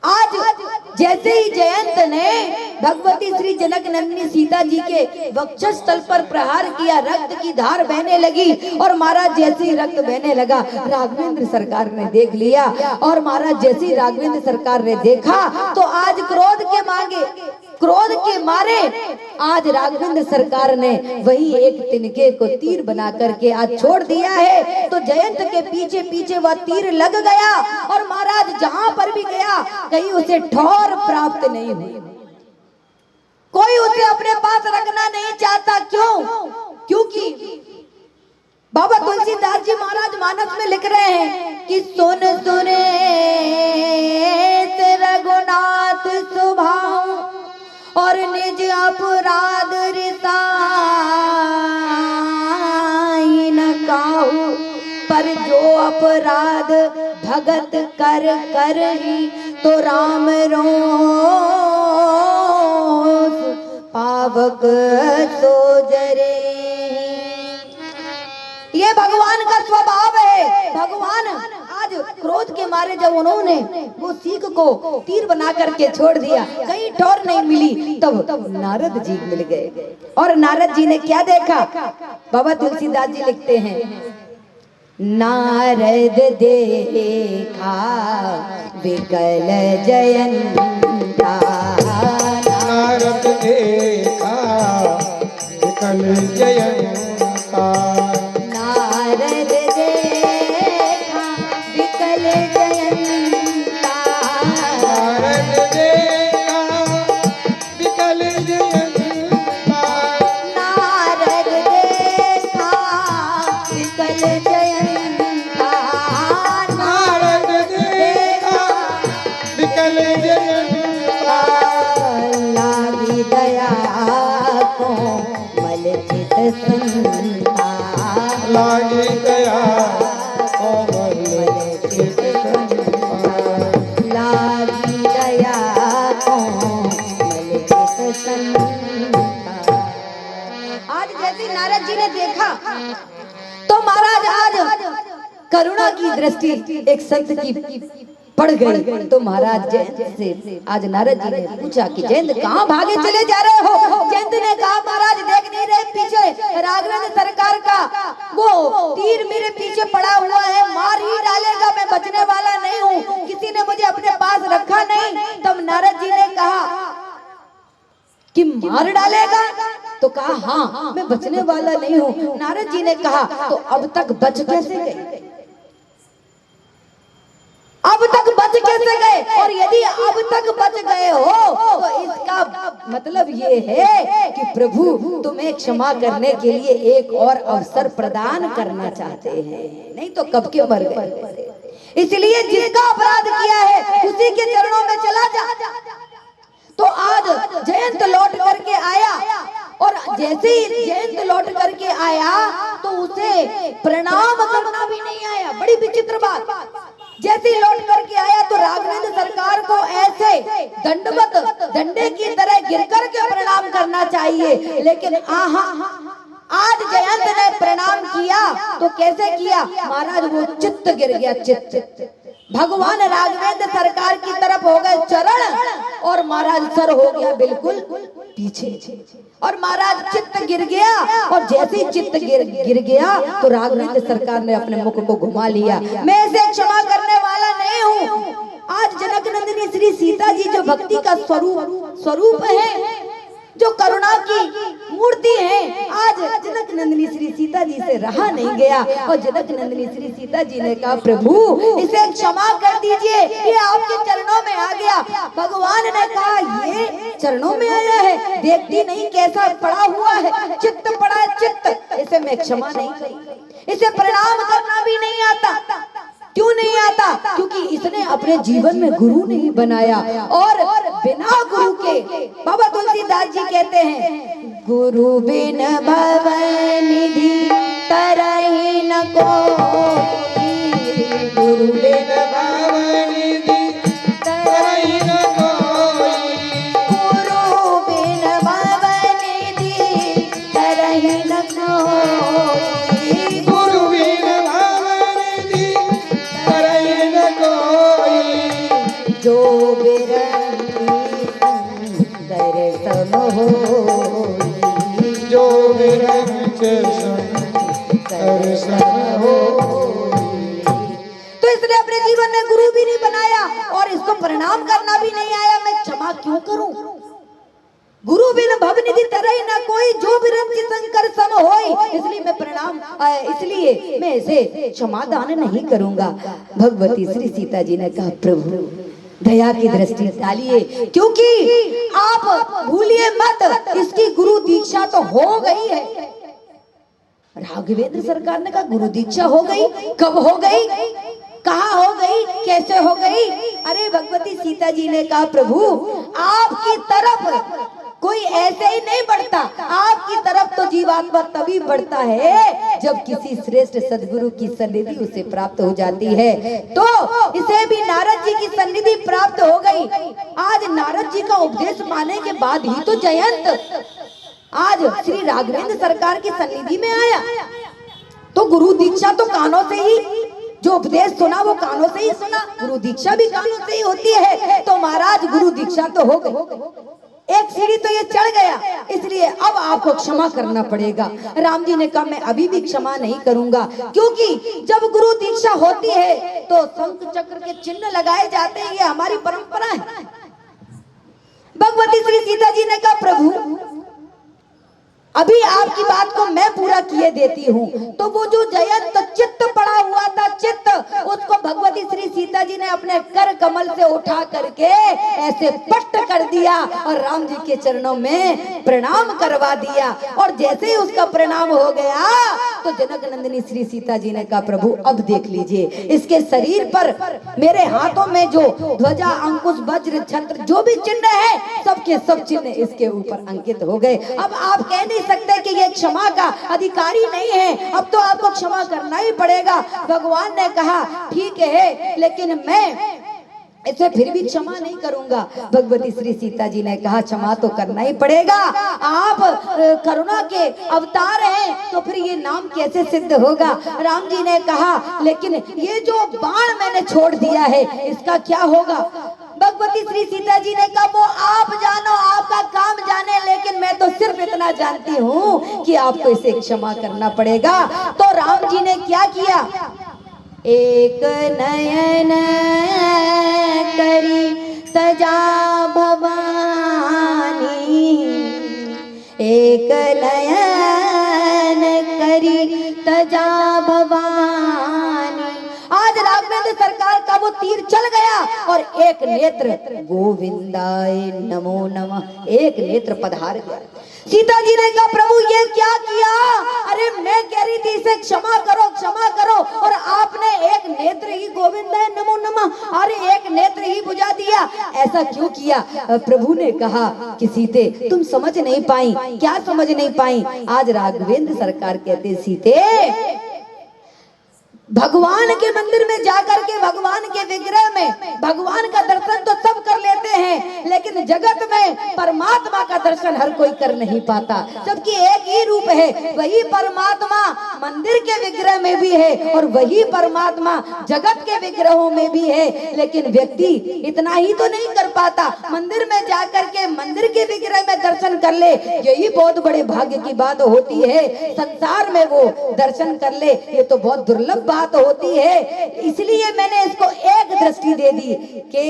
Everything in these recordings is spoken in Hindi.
आज जैसे ही जयंत ने भगवती श्री जनक नंदिनी सीता जी के वक्षस्थल पर प्रहार किया, रक्त की धार बहने लगी और महाराज जैसे ही रक्त बहने लगा, राघवेंद्र सरकार ने देख लिया। और महाराज जैसे ही राघवेंद्र सरकार ने देखा तो आज क्रोध के मारे आज राघवेंद्र सरकार ने वही एक तिनके को तीर बना करके आज छोड़ दिया है। तो जयंत के पीछे पीछे वह तीर लग गया और महाराज जहां पर भी गया कहीं उसे ठौर प्राप्त नहीं हुई। कोई उसे अपने पास रखना नहीं चाहता। क्योंकि बाबा तुलसीदास जी महाराज मानस में लिख रहे हैं कि सुन सुने रघुनाथ सुभाव और निज अपराध रिसाई न काहू, पर जो अपराध भगत कर कर ही तो राम रोष पावक सो जरे। ये भगवान का स्वभाव है। भगवान आज क्रोध के मारे जब उन्होंने वो सीख को तीर बना करके छोड़ दिया, कहीं ठौर नहीं मिली, तब नारद जी मिल गए। और नारद जी ने क्या देखा? बाबा तुलसीदास जी लिखते हैं, नारद देखा विकल जयंता, नारद देखा विकल जयंता, नारद देखा विकल जयंता, नारद देखा विकल जयंता, नारद देखा विकल जयंता, नारद देखा विकल जयंता, लागी दया को मल चित सुनता, लागी गया कोमल चित सुनता, लागी दया को मल चित सुनता। आज जैसे नारद जी ने देखा तो महाराज आज करुणा की दृष्टि एक संत की पड़ गई। तो महाराज जयंत से आज नारद जी ने पूछा कि जयंत कहाँ भागे चले जा रहे हो? जयंत ने कहा महाराज देख नहीं रहे पीछे राघवेंद्र सरकार का वो तीर मेरे पीछे पड़ा हुआ है, मार ही डालेगा, मैं बचने वाला नहीं हूँ, किसी ने मुझे अपने पास रखा नहीं। तब नारद जी ने कहा कि मार डालेगा? तो कहा हाँ मैं बचने वाला नहीं हूँ। नारद जी ने कहा तो अब तक बच कैसे गए? अब तक बच कैसे गए? और यदि अब तक बच गए हो तो इसका मतलब ये है कि प्रभु तुम्हें क्षमा करने के लिए एक और अवसर प्रदान करना चाहते हैं, नहीं तो कब के मर गए। इसलिए जिसका अपराध किया है उसी के चरणों में चला जा। तो आज जयंत लौट करके आया और जैसे ही जयंत लौट करके आया तो उसे प्रणाम करना भी नहीं आया। बड़ी विचित्र बात। जैसे ही लौट करके आया तो राघवेंद्र सरकार को ऐसे दंडवत डंडे की तरह गिर करके प्रणाम करना चाहिए, लेकिन आज जयंत ने प्रणाम किया तो कैसे किया महाराज? वो चित्त गिर गया, चित्त। भगवान राघवेंद्र सरकार की तरफ हो गए चरण और महाराज सर हो गया बिल्कुल पीछे और महाराज चित्त गिर गया। और जैसे ही चित्त गिर गया तो राघवेंद्र सरकार ने अपने मुख को घुमा लिया, मैं इसे क्षमा करने वाला नहीं हूँ। आज जनक नंदिनी श्री सीता जी जो भक्ति का स्वरूप है, जो करुणा की मूर्ति है, आज जनक नंदिनी श्री सीता जी से रहा नहीं गया और जनक नंदिनी श्री सीता जी ने कहा प्रभु इसे क्षमा कर दीजिए, ये आपके चरणों में आ गया। भगवान ने कहा ये चरणों में आया है, देखती नहीं कैसा पड़ा हुआ है, चित्त पड़ा है चित्त, इसे मैं क्षमा नहीं करूंगी, इसे प्रणाम करना भी नहीं आता। क्यों नहीं आता? क्योंकि इसने अपने जीवन में गुरु नहीं बनाया और बिना गुरु के बाबा तुलसीदास जी कहते हैं गुरु बिन भवनिधि तरहि न कोई, गुरु बिन भवनिधि तरहि न कोई, गुरु बिन भवनिधि तरहि न कोई, गुरु बिन भवनिधि तरहि न कोई, जो बिरंगी सुंदर सम होई, जो विरंच सुंदर सम होई। तो इसने अपने जीवन में गुरु भी नहीं बनाया और इसको प्रणाम करना भी नहीं आया, मैं क्षमा क्यों करूं? गुरु बिन भवनिधि तरई न कोई, जो बिरंच शंकर सम होई, इसलिए मैं इसलिए मैं इसे क्षमादान नहीं करूंगा। भगवती श्री सीता जी ने कहा प्रभु दया की दृष्टि डालिए, क्योंकि आप भूलिए मत इसकी गुरु दीक्षा तो हो गई है। राघवेंद्र सरकार ने कहा गुरु दीक्षा हो गई? कब हो गई, कहाँ हो गई, कैसे हो गई? अरे भगवती सीता जी ने कहा प्रभु आपकी तरफ कोई ऐसे ही नहीं बढ़ता, आपकी तरफ तो जीवात्मा तभी बढ़ता है जब किसी श्रेष्ठ सदगुरु की सन्निधि उसे प्राप्त हो जाती है। तो इसे भी नारद जी की सन्निधि प्राप्त हो गई। आज नारद जी का उपदेश पाने के बाद ही तो जयंत आज श्री राघवेंद्र सरकार की सन्निधि में आया। तो गुरु दीक्षा तो कानों से ही, जो उपदेश सुना वो कानों से ही सुना, गुरु दीक्षा भी कानों से ही होती है। तो महाराज गुरु दीक्षा तो हो गई, एक सीढ़ी तो ये चढ़ गया, इसलिए अब आपको क्षमा करना पड़ेगा। राम जी ने कहा मैं अभी भी क्षमा नहीं करूंगा, क्योंकि जब गुरु दीक्षा होती है तो शंख चक्र के चिन्ह लगाए जाते हैं, ये हमारी परंपरा है। भगवती श्री सीता जी ने कहा प्रभु अभी आपकी बात को मैं पूरा किए देती हूँ। तो वो जो जयंत चित्त पड़ा हुआ था, चित्त, उसको भगवती श्री सीता जी ने अपने कर कमल से उठा करके ऐसे पट्ट कर दिया और राम जी के चरणों में प्रणाम करवा दिया। और जैसे ही उसका प्रणाम हो गया तो जनक नंदिनी श्री सीता जी ने कहा प्रभु अब देख लीजिए इसके शरीर पर मेरे हाथों में जो ध्वजा अंकुश वज्र छत्र जो भी चिन्ह है सबके सब चिन्ह इसके ऊपर अंकित हो गए। अब आप कह नहीं सकते कि ये क्षमा का अधिकारी नहीं है, अब तो आपको क्षमा करना ही पड़ेगा। भगवान ने कहा ठीक है लेकिन मैं इसे फिर भी क्षमा नहीं करूंगा। भगवती श्री सीता जी ने कहा क्षमा तो करना ही पड़ेगा, आप करुणा के अवतार हैं तो फिर ये नाम कैसे सिद्ध होगा। राम जी ने कहा लेकिन ये जो बाण मैंने छोड़ दिया है इसका क्या होगा। भगवती श्री सीता जी ने कहा वो आप जानो, आपका काम जाने, लेकिन मैं तो सिर्फ इतना जानती हूँ कि आपको इसे क्षमा करना पड़ेगा। तो राम जी ने क्या किया, एक नयन करी सजा भवानी, एक नयन करी सजा भवानी। आज राघवेंद्र सरकार का वो तीर चल गया और एक नेत्र गोविंदाय नमो नमः, एक नेत्र पधार गया। सीता जी ने कहा प्रभु ये क्या किया। अरे मैं कह रही थी इसे क्षमा करो क्षमा करो और आपने एक नेत्र ही गोविंदाय नमो नमः, अरे एक नेत्र ही बुझा दिया, ऐसा क्यों किया। प्रभु ने कहा कि सीते तुम समझ नहीं पाई। क्या समझ नहीं पाई। आज राघवेंद्र सरकार कहते सीते भगवान के मंदिर में जाकर के भगवान के विग्रह में भगवान का दर्शन तो सब कर लेते हैं, लेकिन जगत में परमात्मा का दर्शन हर कोई कर नहीं पाता। जबकि एक ही रूप है, वही परमात्मा मंदिर के विग्रह में भी है और वही परमात्मा जगत के विग्रहों में भी है। लेकिन व्यक्ति इतना ही तो नहीं कर पाता, मंदिर में जाकर के मंदिर के विग्रह में दर्शन कर ले, यही बहुत बड़े भाग्य की बात होती है। संसार में वो दर्शन कर ले, ये तो बहुत दुर्लभ बात होती है। इसलिए मैंने इसको एक दृष्टि दे दी कि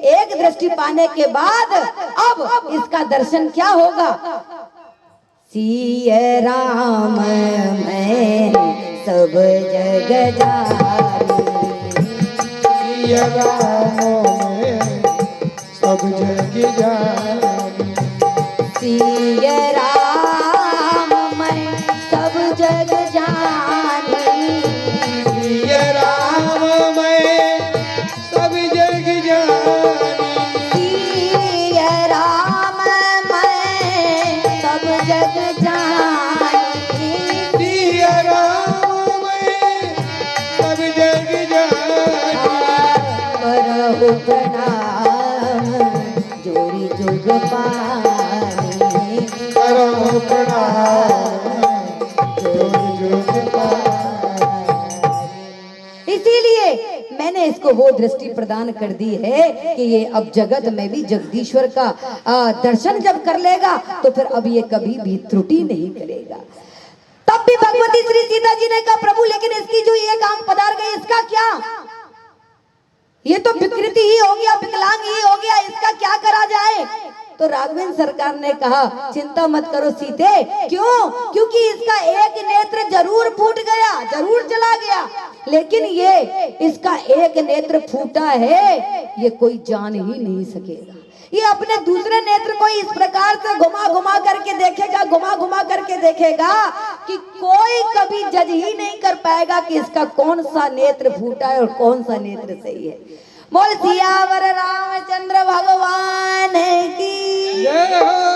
एक दृष्टि पाने के बाद अब इसका दर्शन क्या होगा। सिया राम मैं सब जग जानी, सिया राम मैं सब जग जानी, सिया राम मैं सब जग जानी, सिया राम मैं सब जग जानी, सिया राम मैं सब जग जानी, सिया राम मैं सब जग जानी, करहु प्रणाम जोरी जुग पानी, करो प्रणाम जोर जोर पानी। इसीलिए मैंने इसको वो दृष्टि प्रदान कर दी है कि ये अब जगत में भी जगदीश्वर का दर्शन जब कर लेगा तो फिर अब ये कभी भी त्रुटि नहीं करेगा। तब भी भगवती श्री सीता जी ने कहा प्रभु लेकिन इसकी जो ये काम पधार गई इसका क्या, ये तो विकृति ही हो गया, विकलांग ही हो गया, इसका क्या करा जाए। तो राघवेंद्र सरकार ने कहा चिंता मत करो सीते, क्यों, क्योंकि इसका एक नेत्र जरूर फूट गया, जरूर चला गया, लेकिन ये इसका एक नेत्र फूटा है ये कोई जान ही नहीं सकेगा। ये अपने दूसरे नेत्र को इस प्रकार से घुमा घुमा करके देखेगा, घुमा घुमा करके देखेगा कि कोई कभी जज ही नहीं कर पाएगा कि इसका कौन सा नेत्र फूटा है और कौन सा नेत्र सही है। बोल सियावर रामचंद्र भगवान की जय हो।